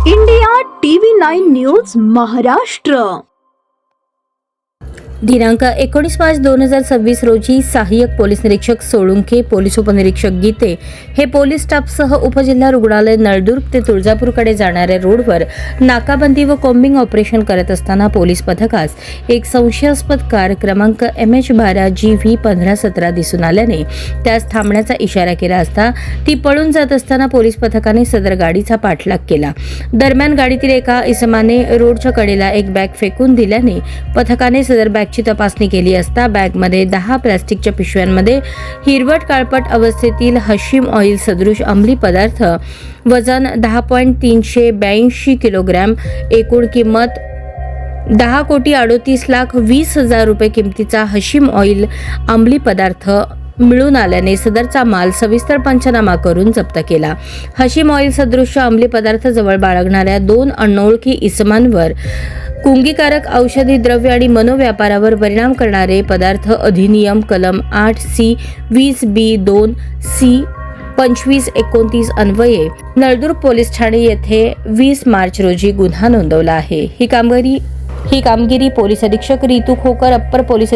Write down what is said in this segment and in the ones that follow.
India TV 9 news Maharashtra दिनांक 19 मार्च 2026 रोजी सहाय्यक पोलीस निरीक्षक सोळुंखे, पोलीस उपनिरीक्षक गीते हे पोलीस स्टाफसह उपजिल्हा रुग्णालय नळदुर्ग ते तुळजापूरकडे जाणाऱ्या रोडवर नाकाबंदी व कॉम्बिंग ऑपरेशन करत असताना पोलीस पथकास एक संशयास्पद कार क्रमांक MH12GV1517 दिसून आल्याने त्यास थांबण्याचा इशारा केला असता ती पळून जात असताना पोलीस पथकाने सदर गाडीचा पाठलाग केला. दरम्यान गाडीतील एका इसमाने रोडच्या कडेला एक बॅग फेकून दिल्याने पथकाने सदर बॅगची तपासणी केली असता बॅगमध्ये 10 प्लास्टिकच्या पिशव्यांमध्ये हिरवट काळपट अवस्थेतील हशीम ऑइल सदृश अंमली पदार्थ वजन 10.382 किलोग्रॅम, एकूण किंमत 10,38,20,000 रुपये किमतीचा हशीम ऑइल अंमली पदार्थ मिळून आल्याने सदरचा माल सविस्तर पंचनामा करून जप्त केला. हशीम ऑइल सदृश अंमली पदार्थ जवळ बाळगणाऱ्या 2 अनोळखी इसमांवर कुंगीकारक औषधी द्रव्य आणि मनोव्यापारावर परिणाम करणारे पदार्थ अधिनियम कलम 8C 20B2C 2529 अन्वये Naldurg police Thane येथे 20 मार्च रोजी गुन्हा नोंदवला आहे. ही कामगिरी पोलीस अधीक्षक रितू खोकर, अप्पर पोलीस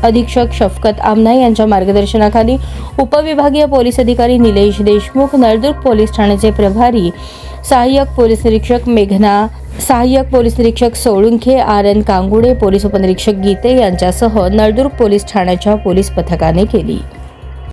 अधीक्षक शफकत आमना यांच्या मार्गदर्शनाखाली उपविभागीय पोलीस अधिकारी निलेश देशमुख, नळदुर्ग पोलीस ठाण्याचे प्रभारी सहाय्यक पोलीस निरीक्षक मेघना, सहाय्यक पोलीस निरीक्षक सोळुंखे, RN कांगुडे, पोलीस उपनिरीक्षक गीते यांच्यासह नळदुर्ग पोलीस ठाण्याच्या पोलीस पथकाने केली.